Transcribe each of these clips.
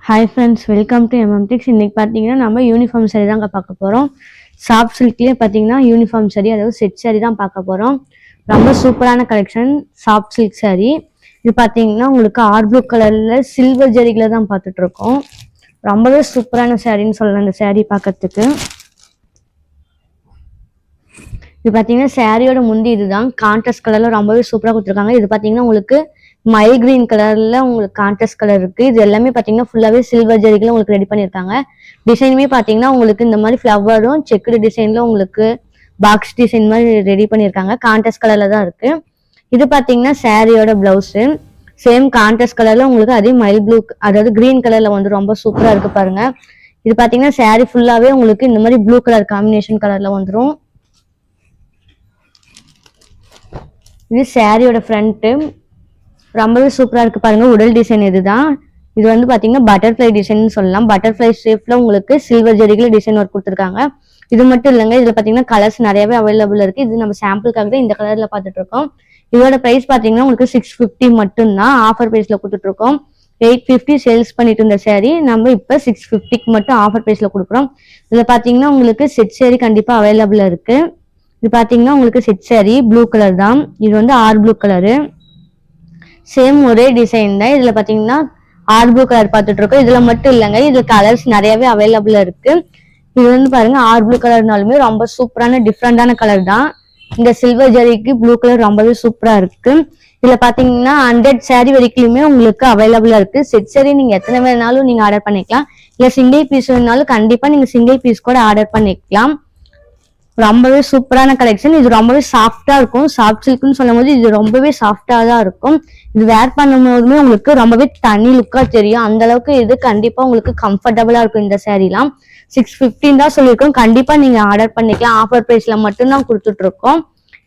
Hi friends, welcome to எம்எம்டிக்ஸ். இன்றைக்கி பார்த்தீங்கன்னா நம்ம யூனிஃபார்ம் சாரி தாங்க பார்க்க போகிறோம். சாஃப்ட் சில்க்லேயே பார்த்தீங்கன்னா யூனிஃபார்ம் சாரி, அதாவது செட் சாரி தான் பார்க்க போகிறோம். ரொம்ப சூப்பரான கலெக்ஷன் சாஃப்ட் சில்க் சாரி. இது பார்த்தீங்கன்னா உங்களுக்கு ப்ளூ கலரில் சில்வர் ஜரிகளை தான் பார்த்துட்ருக்கோம். ரொம்பவே சூப்பரான சாரின்னு சொல்லலாம் இந்த சாரி பார்க்கறதுக்கு. இது பார்த்தீங்கன்னா சாரியோட முந்தி இதுதான் கான்ட்ராஸ்ட் கலரில் ரொம்பவே சூப்பராக கொடுத்துருக்காங்க. இது பார்த்தீங்கன்னா உங்களுக்கு மைல் கிரீன் கலர்ல உங்களுக்கு கான்ட்ராஸ்ட் கலர் இருக்கு. இது எல்லாமே பாத்தீங்கன்னா ஃபுல்லாவே சில்வர் ஜரிகளை உங்களுக்கு ரெடி பண்ணிருக்காங்க. டிசைனுமே பாத்தீங்கன்னா உங்களுக்கு இந்த மாதிரி ஃபிளவரும் செக்குடு டிசைன்ல உங்களுக்கு பாக்ஸ் டிசைன் மாதிரி ரெடி பண்ணிருக்காங்க. கான்ட்ராஸ்ட் கலர்ல தான் இருக்கு. இது பாத்தீங்கன்னா சாரியோட பிளவுஸ் சேம் கான்ட்ராஸ்ட் கலர்ல உங்களுக்கு அதே மைல் ப்ளூ, அதாவது கிரீன் கலர்ல வந்து ரொம்ப சூப்பரா இருக்கு பாருங்க. இது பாத்தீங்கன்னா சாரி ஃபுல்லாவே உங்களுக்கு இந்த மாதிரி ப்ளூ கலர் காம்பினேஷன் கலர்ல வந்துடும். இது சாரியோட ஃப்ரண்ட் ரொம்பவே சூப்பரா இருக்கு பாருங்க. உடல் டிசைன் இதுதான். இது வந்து பாத்தீங்கன்னா பட்டர்ஃபிளை டிசைன் சொல்லலாம். பட்டர்ஃபிளை ஷேப்ல உங்களுக்கு சில்வர் ஜரிகளை டிசைன் ஒர்க் கொடுத்துருக்காங்க. இது மட்டும் இல்லைங்க, இதுல பாத்தீங்கன்னா கலர்ஸ் நிறையவே அவைலபிள் இருக்கு. இது நம்ம சாம்பிளுக்காக தான் இந்த கலர்ல பாத்துட்டு இருக்கோம். இதோட பிரைஸ் பாத்தீங்கன்னா உங்களுக்கு 650 மட்டும்தான். ஆஃபர் பிரைஸ்ல கொடுத்துட்டு இருக்கோம். 850 சேல்ஸ் பண்ணிட்டு இருந்த சாரி நம்ம இப்ப 650க்கு மட்டும் ஆஃபர் பிரைஸ்ல கொடுக்குறோம். இதுல பாத்தீங்கன்னா உங்களுக்கு செட் சாரி கண்டிப்பா அவைலபிள் இருக்கு. இது பாத்தீங்கன்னா உங்களுக்கு செட் சாரி ப்ளூ கலர் தான். இது வந்து ப்ளூ கலரு, சேம் ஒரே டிசைன் தான். இதுல பாத்தீங்கன்னா ப்ளூ கலர் பார்த்துட்டு இருக்கோம். இதுல மட்டும் இல்லைங்க, இதுல கலர்ஸ் நிறையவே அவைலபிள் இருக்கு. இது வந்து பாருங்க ப்ளூ கலர்னாலுமே ரொம்ப சூப்பரான டிஃப்ரெண்டான கலர் தான். இந்த சில்வர் ஜரிக்கு ப்ளூ கலர் ரொம்பவே சூப்பரா இருக்கு. இதுல பாத்தீங்கன்னா 100 சாரி வரைக்குமே உங்களுக்கு அவைலபிளா இருக்கு. செட் சாரி நீங்க எத்தனை வேணாலும் நீங்க ஆர்டர் பண்ணிக்கலாம். இல்ல சிங்கிள் பீஸ் வேணாலும் கண்டிப்பா நீங்க சிங்கிள் பீஸ் கூட ஆர்டர் பண்ணிக்கலாம். ரொம்பவே சூப்பரான கலெக்ஷன். இது ரொம்பவே சாஃப்டா இருக்கும். சாஃப்ட் சில்க்னு சொல்லும் போது இது ரொம்பவே சாஃப்டா தான் இருக்கும். இது வேர் பண்ணும் போதுமே உங்களுக்கு ரொம்பவே தனி லுக்கா தெரியும். அந்த அளவுக்கு இது கண்டிப்பா உங்களுக்கு கம்ஃபர்டபுளா இருக்கும். இந்த சாரீலாம் 650 தான் சொல்லியிருக்கோம். கண்டிப்பா நீங்க ஆர்டர் பண்ணிக்கலாம். ஆஃபர் பிரைஸ்ல மட்டும்தான் கொடுத்துட்டு இருக்கோம்.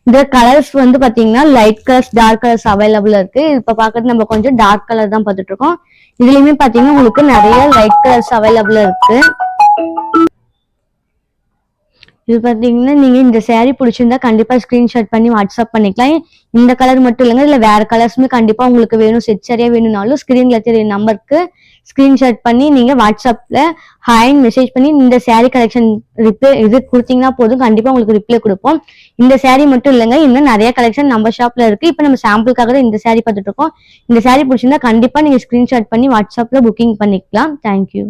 இந்த கலர்ஸ் வந்து பாத்தீங்கன்னா light colours, dark colours available இருக்கு. இப்ப பாக்குறது நம்ம கொஞ்சம் டார்க் கலர் தான் பார்த்துட்டு இருக்கோம். இதுலயுமே பாத்தீங்கன்னா உங்களுக்கு நிறைய லைட் கலர்ஸ் அவைலபிள் இருக்கு. இது பாத்தீங்கன்னா நீங்க இந்த சாரி பிடிச்சிருந்தா கண்டிப்பா ஸ்கிரீன்ஷாட் பண்ணி வாட்ஸ்அப் பண்ணிக்கலாம். இந்த கலர் மட்டும் இல்லைங்க, இதுல வேற கலர்ஸுமே கண்டிப்பா உங்களுக்கு வேணும், செட் சாரியா வேணும்னாலும் ஸ்கிரீன்ல தெரிய நம்பருக்கு ஸ்கிரீன்ஷாட் பண்ணி நீங்க வாட்ஸ்அப்ல ஹாய்ன்னு மெசேஜ் பண்ணி இந்த சாரி கலெக்ஷன் இது கொடுத்தீங்கன்னா போதும், கண்டிப்பா உங்களுக்கு ரிப்ளை கொடுப்போம். இந்த சாரி மட்டும் இல்லைங்க, இன்னும் நிறைய கலெக்ஷன் நம்ம ஷாப்ல இருக்கு. இப்ப நம்ம சாம்பிளுக்காக தான் இந்த சாரி பார்த்துட்டு இருக்கோம். இந்த சாரி பிடிச்சிருந்தா கண்டிப்பா நீங்க ஸ்கிரீன்ஷாட் பண்ணி வாட்ஸ்அப்ல புக்கிங் பண்ணிக்கலாம். தேங்க்யூ.